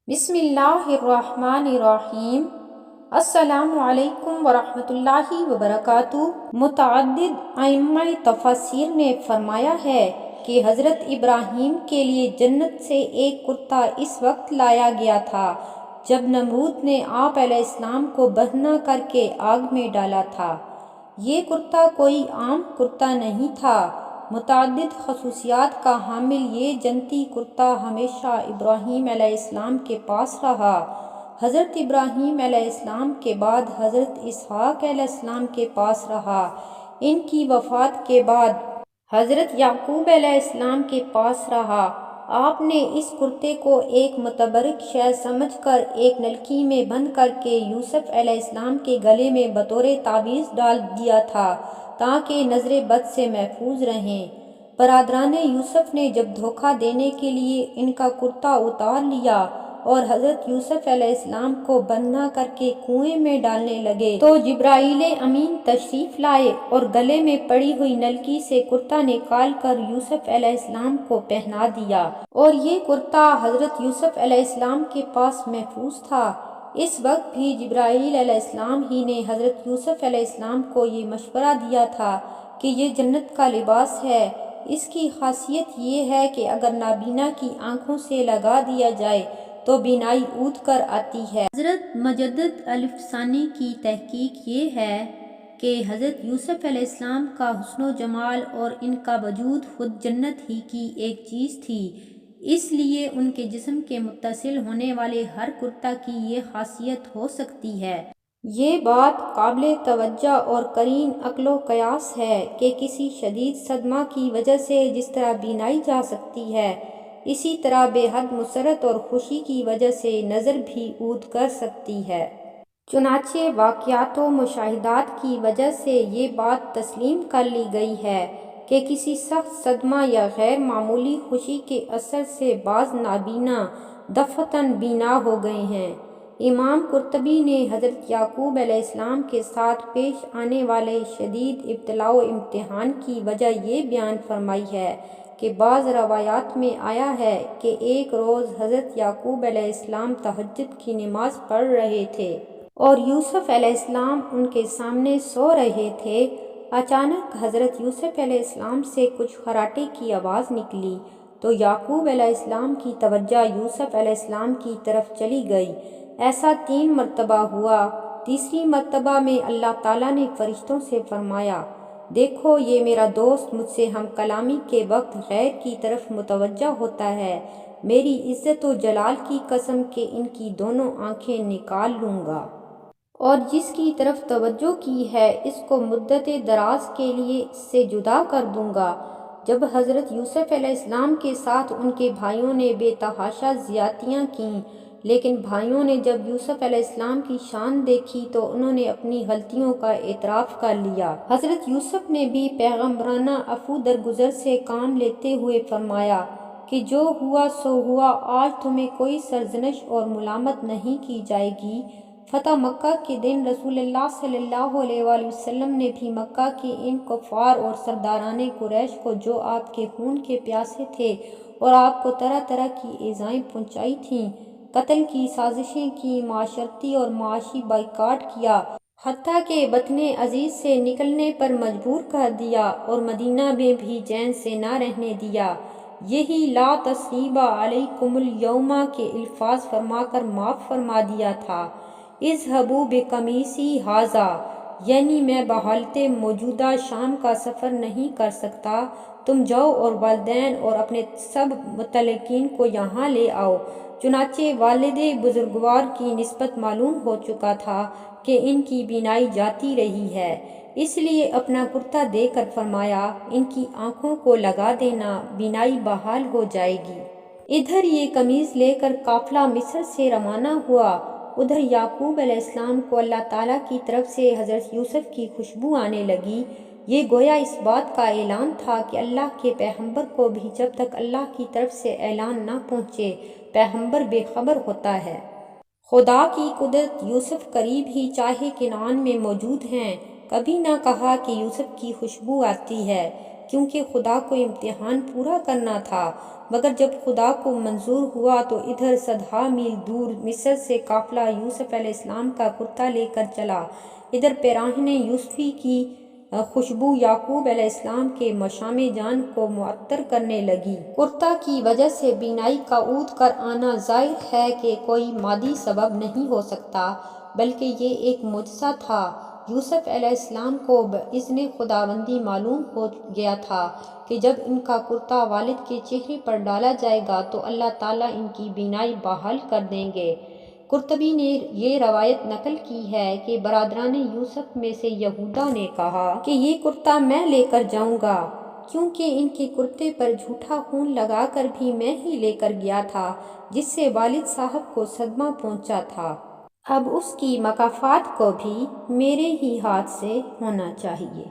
بسم اللہ الرحمن الرحیم۔ السلام علیکم ورحمۃ اللہ وبرکاتہ۔ متعدد ائمہ تفاسیر نے فرمایا ہے کہ حضرت ابراہیم کے لیے جنت سے ایک کرتا اس وقت لایا گیا تھا جب نمرود نے آپ علیہ السلام کو برہنہ کر کے آگ میں ڈالا تھا۔ یہ کرتا کوئی عام کرتا نہیں تھا۔ متعدد خصوصیات کا حامل یہ جنتی کرتا ہمیشہ ابراہیم علیہ السلام کے پاس رہا۔ حضرت ابراہیم علیہ السلام کے بعد حضرت اسحاق علیہ السلام کے پاس رہا۔ ان کی وفات کے بعد حضرت یعقوب علیہ السلام کے پاس رہا۔ آپ نے اس کرتے کو ایک متبرک شے سمجھ کر ایک نلکی میں بند کر کے یوسف علیہ السلام کے گلے میں بطور تعویذ ڈال دیا تھا تاکہ نظر بد سے محفوظ رہیں۔ برادران یوسف نے جب دھوکہ دینے کے لیے ان کا کرتا اتار لیا اور حضرت یوسف علیہ السلام کو برہنہ کر کے کنویں میں ڈالنے لگے تو جبرائیل امین تشریف لائے اور گلے میں پڑی ہوئی نلکی سے کرتا نکال کر یوسف علیہ السلام کو پہنا دیا، اور یہ کرتا حضرت یوسف علیہ السلام کے پاس محفوظ تھا۔ اس وقت بھی جبرائیل علیہ السلام ہی نے حضرت یوسف علیہ السلام کو یہ مشورہ دیا تھا کہ یہ جنت کا لباس ہے۔ اس کی خاصیت یہ ہے کہ اگر نابینا کی آنکھوں سے لگا دیا جائے تو بینائی اود کر آتی ہے۔ حضرت مجدد الف ثانی کی تحقیق یہ ہے کہ حضرت یوسف علیہ السلام کا حسن و جمال اور ان کا وجود خود جنت ہی کی ایک چیز تھی، اس لیے ان کے جسم کے متصل ہونے والے ہر کرتا کی یہ خاصیت ہو سکتی ہے۔ یہ بات قابل توجہ اور قرین عقل و قیاس ہے کہ کسی شدید صدمہ کی وجہ سے جس طرح بینائی جا سکتی ہے، اسی طرح بے حد مسرت اور خوشی کی وجہ سے نظر بھی عود کر سکتی ہے۔ چنانچہ واقعات و مشاہدات کی وجہ سے یہ بات تسلیم کر لی گئی ہے کہ کسی سخت صدمہ یا غیر معمولی خوشی کے اثر سے بعض نابینا دفعتاً بینا ہو گئے ہیں۔ امام قرطبی نے حضرت یعقوب علیہ السلام کے ساتھ پیش آنے والے شدید ابتلاء و امتحان کی وجہ یہ بیان فرمائی ہے کہ بعض روایات میں آیا ہے کہ ایک روز حضرت یعقوب علیہ السلام تہجد کی نماز پڑھ رہے تھے اور یوسف علیہ السلام ان کے سامنے سو رہے تھے۔ اچانک حضرت یوسف علیہ السلام سے کچھ خراٹے کی آواز نکلی تو یعقوب علیہ السلام کی توجہ یوسف علیہ السلام کی طرف چلی گئی۔ ایسا 3 مرتبہ ہوا۔ تیسری مرتبہ میں اللہ تعالیٰ نے فرشتوں سے فرمایا، دیکھو یہ میرا دوست مجھ سے ہم کلامی کے وقت غیر کی طرف متوجہ ہوتا ہے، میری عزت و جلال کی قسم کہ ان کی دونوں آنکھیں نکال لوں گا، اور جس کی طرف توجہ کی ہے اس کو مدت دراز کے لیے اس سے جدا کر دوں گا۔ جب حضرت یوسف علیہ السلام کے ساتھ ان کے بھائیوں نے بے تحاشا زیادتیاں کیں، لیکن بھائیوں نے جب یوسف علیہ السلام کی شان دیکھی تو انہوں نے اپنی غلطیوں کا اعتراف کر لیا۔ حضرت یوسف نے بھی پیغمبرانہ عفو درگزر سے کام لیتے ہوئے فرمایا کہ جو ہوا سو ہوا، آج تمہیں کوئی سرزنش اور ملامت نہیں کی جائے گی۔ فتح مکہ کے دن رسول اللہ صلی اللہ علیہ وآلہ وسلم نے بھی مکہ کے ان کفار اور سرداران قریش کو جو آپ کے خون کے پیاسے تھے اور آپ کو طرح طرح کی ایذائیں پہنچائی تھیں، قتل کی سازشیں کی، معاشرتی اور معاشی بائیکاٹ کیا، حتیٰ کہ وطن عزیز سے نکلنے پر مجبور کر دیا اور مدینہ میں بھی چین سے نہ رہنے دیا۔ یہی لا تثریب علیکم الیوم کے الفاظ فرما کر معاف فرما دیا تھا۔ اذهبوا بقمیصی ھذا، یعنی میں بحالت موجودہ شام کا سفر نہیں کر سکتا، تم جاؤ اور والدین اور اپنے سب متعلقین کو یہاں لے آؤ۔ چنانچہ والد بزرگوار کی نسبت معلوم ہو چکا تھا کہ ان کی بینائی جاتی رہی ہے، اس لیے اپنا کرتا دے کر فرمایا ان کی آنکھوں کو لگا دینا، بینائی بحال ہو جائے گی۔ ادھر یہ قمیص لے کر قافلہ مصر سے روانہ ہوا، ادھر یعقوب علیہ السلام کو اللہ تعالیٰ کی طرف سے حضرت یوسف کی خوشبو آنے لگی۔ یہ گویا اس بات کا اعلان تھا کہ اللہ کے پیغمبر کو بھی جب تک اللہ کی طرف سے اعلان نہ پہنچے پیغمبر بے خبر ہوتا ہے۔ خدا کی قدرت، یوسف قریب ہی چاہے کنعان میں موجود ہیں، کبھی نہ کہا کہ یوسف کی خوشبو آتی ہے۔ کیونکہ خدا کو امتحان پورا کرنا تھا، مگر جب خدا کو منظور ہوا تو ادھر 100 میل دور مصر سے قافلہ یوسف علیہ السلام کا کرتا لے کر چلا۔ ادھر پیراہن یوسفی کی خوشبو یعقوب علیہ السلام کے مشام جان کو معطر کرنے لگی۔ کرتا کی وجہ سے بینائی کا عود کر آنا ظاہر ہے کہ کوئی مادی سبب نہیں ہو سکتا، بلکہ یہ ایک معجزہ تھا۔ یوسف علیہ السلام کو بإذن خداوندی معلوم ہو گیا تھا کہ جب ان کا کرتا والد کے چہرے پر ڈالا جائے گا تو اللہ تعالیٰ ان کی بینائی بحال کر دیں گے۔ قرطبی نے یہ روایت نقل کی ہے کہ برادران یوسف میں سے یہودا نے کہا کہ یہ کرتا میں لے کر جاؤں گا، کیونکہ ان کے کرتے پر جھوٹا خون لگا کر بھی میں ہی لے کر گیا تھا، جس سے والد صاحب کو صدمہ پہنچا تھا۔ اب اس کی مکافات کو بھی میرے ہی ہاتھ سے ہونا چاہیے۔